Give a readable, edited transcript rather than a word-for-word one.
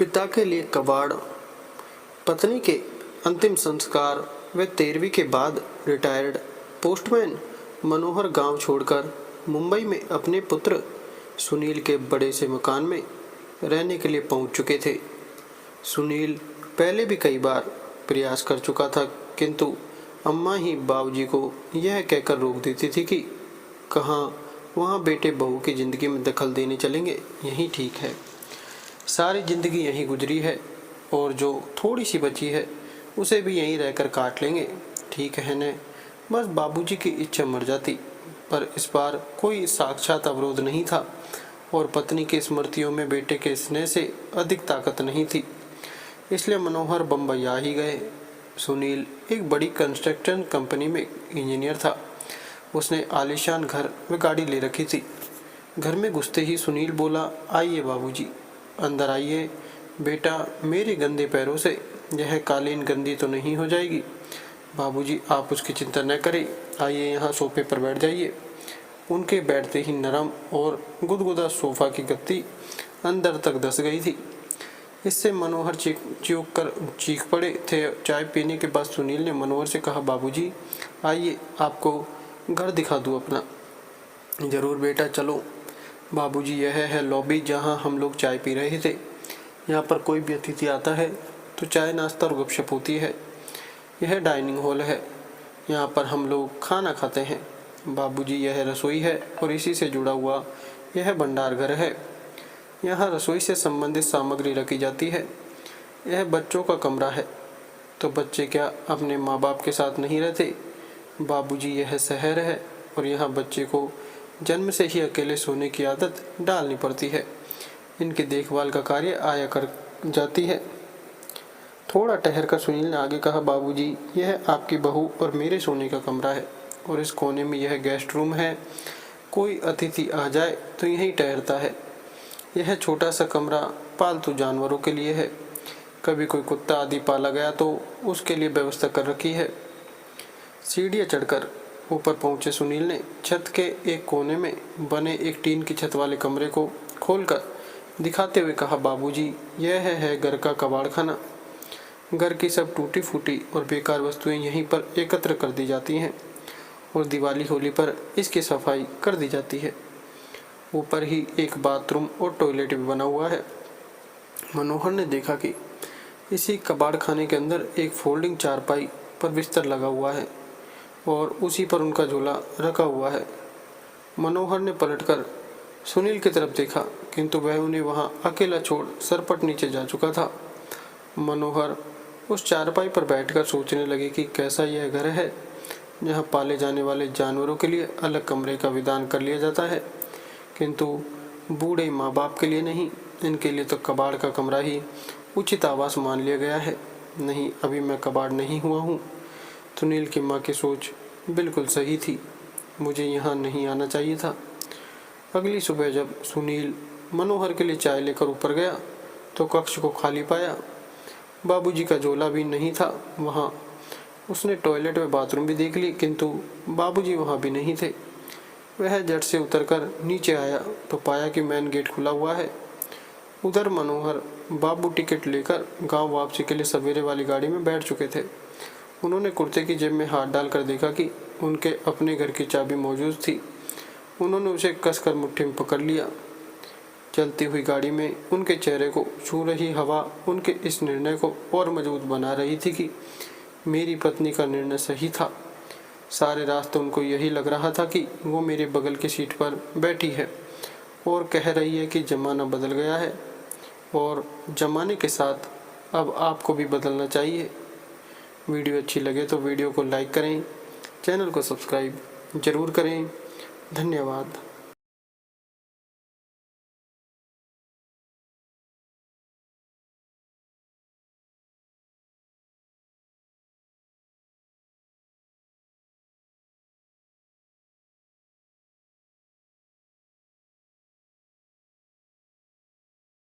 पिता के लिए कबाड़, पत्नी के अंतिम संस्कार व 13वीं के बाद रिटायर्ड पोस्टमैन मनोहर गांव छोड़कर मुंबई में अपने पुत्र सुनील के बड़े से मकान में रहने के लिए पहुंच चुके थे। सुनील पहले भी कई बार प्रयास कर चुका था, किंतु अम्मा ही बाबूजी को यह कहकर रोक देती थी कि कहाँ वहाँ बेटे बहू की ज़िंदगी में दखल देने चलेंगे, यही ठीक है। सारी ज़िंदगी यहीं गुजरी है और जो थोड़ी सी बची है उसे भी यहीं रहकर काट लेंगे, ठीक है न। बस बाबूजी की इच्छा मर जाती, पर इस बार कोई साक्षात अवरोध नहीं था और पत्नी की स्मृतियों में बेटे के स्नेह से अधिक ताकत नहीं थी, इसलिए मनोहर बम्बई आ ही गए। सुनील एक बड़ी कंस्ट्रक्शन कंपनी में इंजीनियर था। उसने आलीशान घर व गाड़ी ले रखी थी। घर में घुसते ही सुनील बोला, आइए बाबूजी, अंदर आइए। बेटा, मेरे गंदे पैरों से यह कालीन गंदी तो नहीं हो जाएगी? बाबूजी, आप उसकी चिंता न करें, आइए यहाँ सोफे पर बैठ जाइए। उनके बैठते ही नरम और गुदगुदा सोफा की गद्दी अंदर तक धंस गई थी। इससे मनोहर चीख पड़े थे। चाय पीने के बाद सुनील ने मनोहर से कहा, बाबूजी आइए, आपको घर दिखा दूँ अपना। ज़रूर बेटा, चलो। बाबूजी, यह है लॉबी जहाँ हम लोग चाय पी रहे थे। यहाँ पर कोई भी अतिथि आता है तो चाय नाश्ता और गपशप होती है। यह डाइनिंग हॉल है, यहाँ पर हम लोग खाना खाते हैं। बाबूजी, यह रसोई है और इसी से जुड़ा हुआ यह भंडार घर है। यहाँ रसोई से संबंधित सामग्री रखी जाती है। यह बच्चों का कमरा है। तो बच्चे क्या अपने माँ बाप के साथ नहीं रहते? बाबूजी, यह शहर है और यहाँ बच्चे को जन्म से ही अकेले सोने की आदत डालनी पड़ती है। इनकी देखभाल का कार्य आया कर जाती है। थोड़ा ठहर कर सुनील ने आगे कहा, बाबूजी, यह आपकी बहू और मेरे सोने का कमरा है और इस कोने में यह गेस्ट रूम है। कोई अतिथि आ जाए तो यहीं ठहरता है। यह छोटा सा कमरा पालतू जानवरों के लिए है। कभी कोई कुत्ता आदि पाला गया तो उसके लिए व्यवस्था कर रखी है। सीढ़ियाँ चढ़कर ऊपर पहुंचे सुनील ने छत के एक कोने में बने एक टीन की छत वाले कमरे को खोलकर दिखाते हुए कहा, बाबूजी, यह है घर का कबाड़ खाना। घर की सब टूटी फूटी और बेकार वस्तुएं यहीं पर एकत्र कर दी जाती हैं और दिवाली होली पर इसकी सफाई कर दी जाती है। ऊपर ही एक बाथरूम और टॉयलेट भी बना हुआ है। मनोहर ने देखा कि इसी कबाड़ खाने के अंदर एक फोल्डिंग चारपाई पर बिस्तर लगा हुआ है और उसी पर उनका झोला रखा हुआ है। मनोहर ने पलटकर सुनील की तरफ देखा, किंतु वह उन्हें वहां अकेला छोड़ सरपट नीचे जा चुका था। मनोहर उस चारपाई पर बैठकर सोचने लगे कि कैसा यह घर है जहां पाले जाने वाले जानवरों के लिए अलग कमरे का विधान कर लिया जाता है, किंतु बूढ़े माँ बाप के लिए नहीं। इनके लिए तो कबाड़ का कमरा ही उचित आवास मान लिया गया है। नहीं, अभी मैं कबाड़ नहीं हुआ हूँ। सुनील की माँ की सोच बिल्कुल सही थी। मुझे यहाँ नहीं आना चाहिए था। अगली सुबह जब सुनील मनोहर के लिए चाय लेकर ऊपर गया तो कक्ष को खाली पाया। बाबूजी का झोला भी नहीं था वहाँ। उसने टॉयलेट व बाथरूम भी देख ली, किंतु बाबूजी वहाँ भी नहीं थे। वह झट से उतरकर नीचे आया तो पाया कि मेन गेट खुला हुआ है। उधर मनोहर बाबू टिकट लेकर गांव वापसी के लिए सवेरे वाली गाड़ी में बैठ चुके थे। उन्होंने कुर्ते की जेब में हाथ डालकर देखा कि उनके अपने घर की चाबी मौजूद थी। उन्होंने उसे कसकर मुट्ठी में पकड़ लिया। चलती हुई गाड़ी में उनके चेहरे को छू रही हवा उनके इस निर्णय को और मजबूत बना रही थी कि मेरी पत्नी का निर्णय सही था। सारे रास्ते उनको यही लग रहा था कि वो मेरे बगल की सीट पर बैठी है और कह रही है कि ज़माना बदल गया है और ज़माने के साथ अब आपको भी बदलना चाहिए। वीडियो अच्छी लगे तो वीडियो को लाइक करें, चैनल को सब्सक्राइब ज़रूर करें। धन्यवाद।